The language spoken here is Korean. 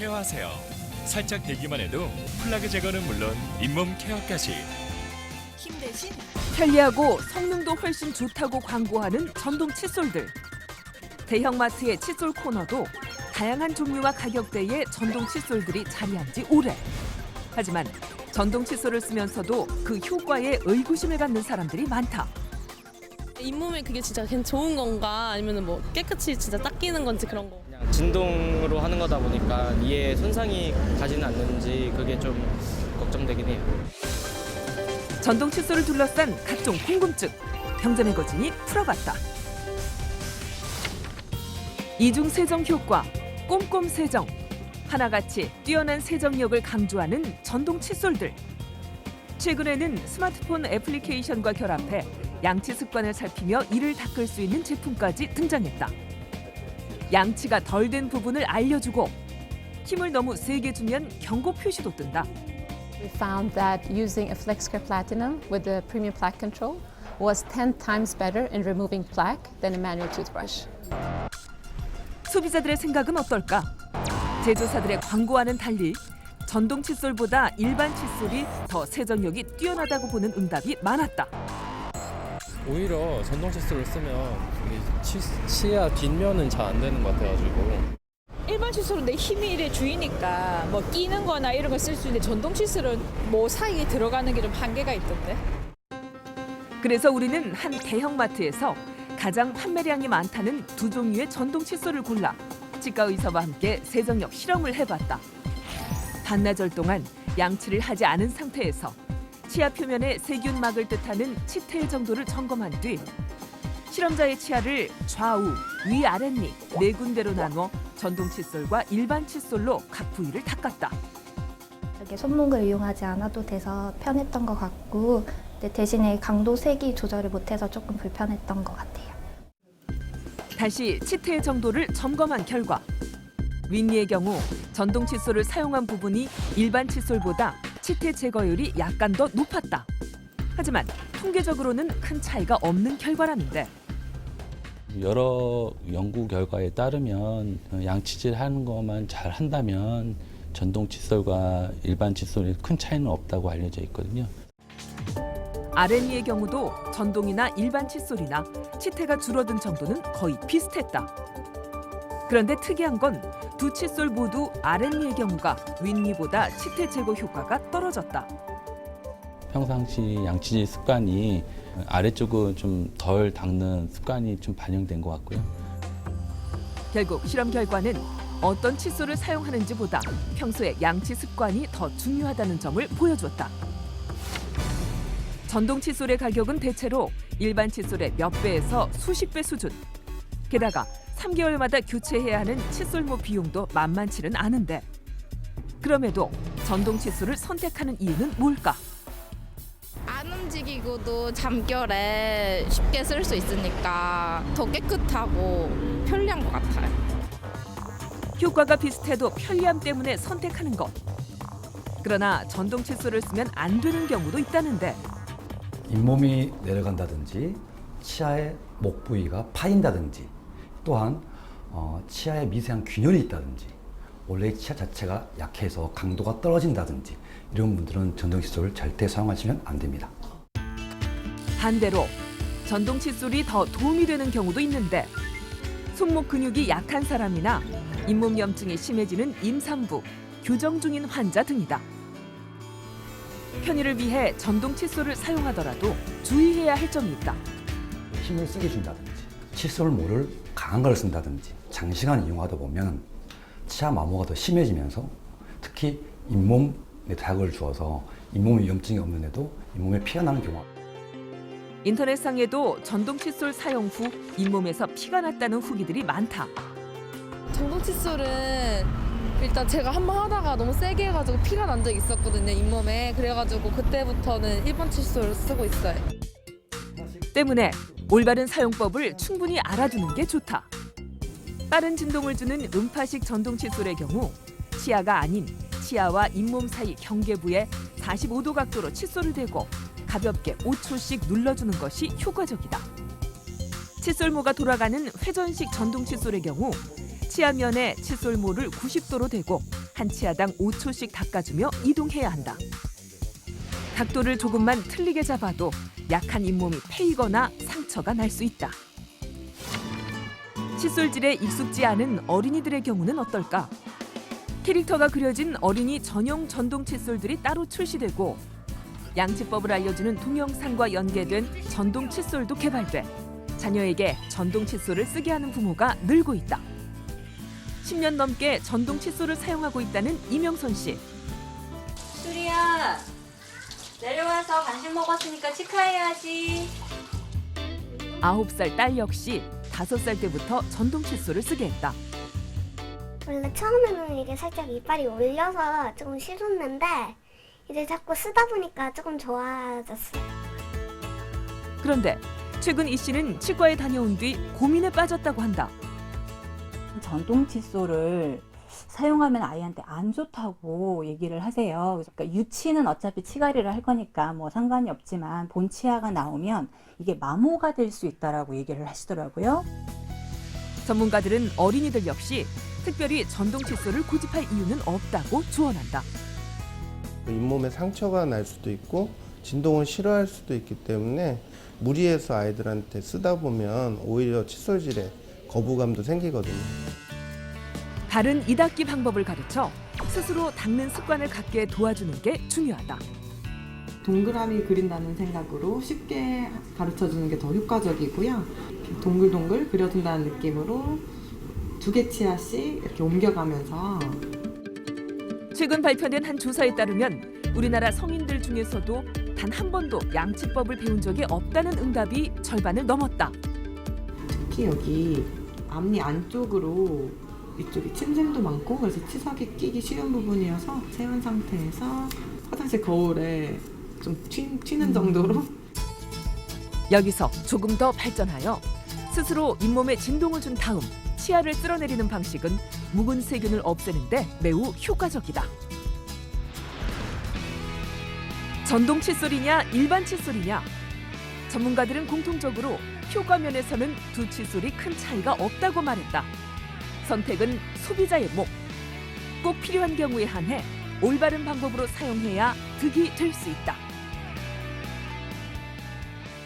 케어하세요. 살짝 대기만 해도 플라그 제거는 물론 잇몸 케어까지. 힘 대신 편리하고 성능도 훨씬 좋다고 광고하는 전동 칫솔들. 대형마트의 칫솔 코너도 다양한 종류와 가격대의 전동 칫솔들이 자리한 지 오래. 하지만 전동 칫솔을 쓰면서도 그 효과에 의구심을 갖는 사람들이 많다. 잇몸에 그게 진짜 좋은 건가 아니면 뭐 깨끗이 진짜 닦이는 건지 그런 거. 그냥 진동으로 하는 거다 보니까 이에 손상이 가지는 않는지 그게 좀 걱정되긴 해요. 전동 칫솔을 둘러싼 각종 궁금증. 병전의 거진이 풀어봤다. 이중 세정 효과, 꼼꼼 세정. 하나같이 뛰어난 세정력을 강조하는 전동 칫솔들. 최근에는 스마트폰 애플리케이션과 결합해 양치 습관을 살피며 이를 닦을 수 있는 제품까지 등장했다. 양치가 덜 된 부분을 알려주고 힘을 너무 세게 주면 경고 표시도 뜬다. We found that using a FlexCare Platinum with the premium plaque control was 10 times better in removing plaque than a manual toothbrush. 소비자들의 생각은 어떨까? 제조사들의 광고와는 달리 전동 칫솔보다 일반 칫솔이 더 세정력이 뛰어나다고 보는 응답이 많았다. 오히려 전동 칫솔을 쓰면 치아 뒷면은 잘 안 되는 것 같아가지고. 일반 칫솔은 내 힘이 이래 주이니까 뭐 끼는 거나 이런 거 쓸 수 있는데 전동 칫솔은 뭐 사이에 들어가는 게 좀 한계가 있던데. 그래서 우리는 한 대형마트에서 가장 판매량이 많다는 두 종류의 전동 칫솔을 골라 치과 의사와 함께 세정력 실험을 해봤다. 반나절 동안 양치를 하지 않은 상태에서 치아 표면에 세균 막을 뜻하는 치태 정도를 점검한 뒤 실험자의 치아를 좌우, 위아랫니 네 군데로 나누어 전동 칫솔과 일반 칫솔로 각 부위를 닦았다. 이렇게 손목을 이용하지 않아도 돼서 편했던 것 같고 근데 대신에 강도 세기 조절을 못해서 조금 불편했던 것 같아요. 다시 치태의 정도를 점검한 결과 윗니의 경우 전동 칫솔을 사용한 부분이 일반 칫솔보다 치태 제거율이 약간 더 높았다. 하지만 통계적으로는 큰 차이가 없는 결과라는데 여러 연구 결과에 따르면 양치질 하는 것만 잘 한다면 전동 칫솔과 일반 칫솔에 큰 차이는 없다고 알려져 있거든요. 아랫니의 경우도 전동이나 일반 칫솔이나 치태가 줄어든 정도는 거의 비슷했다. 그런데 특이한 건 두 칫솔 모두 아랫니의 경우가 윗니보다 치태 제거 효과가 떨어졌다. 평상시 양치질 습관이 아래쪽은 좀 덜 닦는 습관이 좀 반영된 것 같고요. 결국 실험 결과는 어떤 칫솔을 사용하는지보다 평소의 양치 습관이 더 중요하다는 점을 보여줬다. 전동 칫솔의 가격은 대체로 일반 칫솔의 몇 배에서 수십 배 수준. 게다가 3개월마다 교체해야 하는 칫솔모 비용도 만만치는 않은데 그럼에도 전동 칫솔을 선택하는 이유는 뭘까? 안 움직이고도 잠결에 쉽게 쓸 수 있으니까 더 깨끗하고 편리한 것 같아요. 효과가 비슷해도 편리함 때문에 선택하는 것. 그러나 전동 칫솔을 쓰면 안 되는 경우도 있다는데 잇몸이 내려간다든지 치아의 목 부위가 파인다든지 또한 치아에 미세한 균열이 있다든지 원래 치아 자체가 약해서 강도가 떨어진다든지 이런 분들은 전동 칫솔을 절대 사용하시면 안 됩니다. 반대로 전동 칫솔이 더 도움이 되는 경우도 있는데 손목 근육이 약한 사람이나 잇몸 염증이 심해지는 임산부, 교정 중인 환자 등이다. 편의를 위해 전동 칫솔을 사용하더라도 주의해야 할 점이 있다. 힘을 세게 준다든지 칫솔모를 강한 걸 쓴다든지 장시간 이용하다 보면 치아 마모가 더 심해지면서 특히 잇몸에 자극을 주어서 잇몸에 염증이 없는데도 잇몸에 피가 나는 경우가 인터넷상에도 전동 칫솔 사용 후 잇몸에서 피가 났다는 후기들이 많다. 전동 칫솔은 일단 제가 한 번 하다가 너무 세게 해가지고 피가 난 적이 있었거든요, 잇몸에. 그래가지고 그때부터는 일반 칫솔을 쓰고 있어요. 때문에 올바른 사용법을 충분히 알아두는 게 좋다. 빠른 진동을 주는 음파식 전동 칫솔의 경우 치아가 아닌 치아와 잇몸 사이 경계부에 45도 각도로 칫솔을 대고 가볍게 5초씩 눌러주는 것이 효과적이다. 칫솔모가 돌아가는 회전식 전동 칫솔의 경우 치아면에 칫솔모를 90도로 대고 한 치아당 5초씩 닦아주며 이동해야 한다. 각도를 조금만 틀리게 잡아도 약한 잇몸이 패이거나 상처가 날 수 있다. 칫솔질에 익숙지 않은 어린이들의 경우는 어떨까? 캐릭터가 그려진 어린이 전용 전동 칫솔들이 따로 출시되고 양치법을 알려주는 동영상과 연계된 전동 칫솔도 개발돼 자녀에게 전동 칫솔을 쓰게 하는 부모가 늘고 있다. 10년 넘게 전동 칫솔을 사용하고 있다는 이명선 씨. 수리야, 내려와서 간식 먹었으니까 치카해야지. 9살 딸 역시 5살 때부터 전동 칫솔을 쓰게 했다. 원래 처음에는 이게 살짝 이빨이 올려서 조금 싫었는데 이제 자꾸 쓰다 보니까 조금 좋아졌어요. 그런데 최근 이 씨는 치과에 다녀온 뒤 고민에 빠졌다고 한다. 전동 칫솔을 사용하면 아이한테 안 좋다고 얘기를 하세요. 그러니까 유치는 어차피 치과리를 할 거니까 뭐 상관이 없지만 본 치아가 나오면 이게 마모가 될 수 있다라고 얘기를 하시더라고요. 전문가들은 어린이들 역시 특별히 전동 칫솔을 고집할 이유는 없다고 조언한다. 잇몸에 상처가 날 수도 있고 진동을 싫어할 수도 있기 때문에 무리해서 아이들한테 쓰다 보면 오히려 칫솔질에 거부감도 생기거든요. 다른 이닦기 방법을 가르쳐 스스로 닦는 습관을 갖게 도와주는 게 중요하다. 동그라미 그린다는 생각으로 쉽게 가르쳐주는 게 더 효과적이고요. 동글동글 그려준다는 느낌으로 2개 치아씩 이렇게 옮겨가면서. 최근 발표된 한 조사에 따르면 우리나라 성인들 중에서도 단 한 번도 양치법을 배운 적이 없다는 응답이 절반을 넘었다. 특히 여기 앞니 안쪽으로 이쪽에 침샘도 많고 그래서 치석이 끼기 쉬운 부분이어서 세운 상태에서 화장실 거울에 좀 튀는 정도로. 여기서 조금 더 발전하여 스스로 잇몸에 진동을 준 다음 치아를 쓸어내리는 방식은 묵은 세균을 없애는데 매우 효과적이다. 전동 칫솔이냐 일반 칫솔이냐? 전문가들은 공통적으로 효과 면에서는 두 칫솔이 큰 차이가 없다고 말했다. 선택은 소비자의 몫. 꼭 필요한 경우에 한해 올바른 방법으로 사용해야 득이 될 수 있다.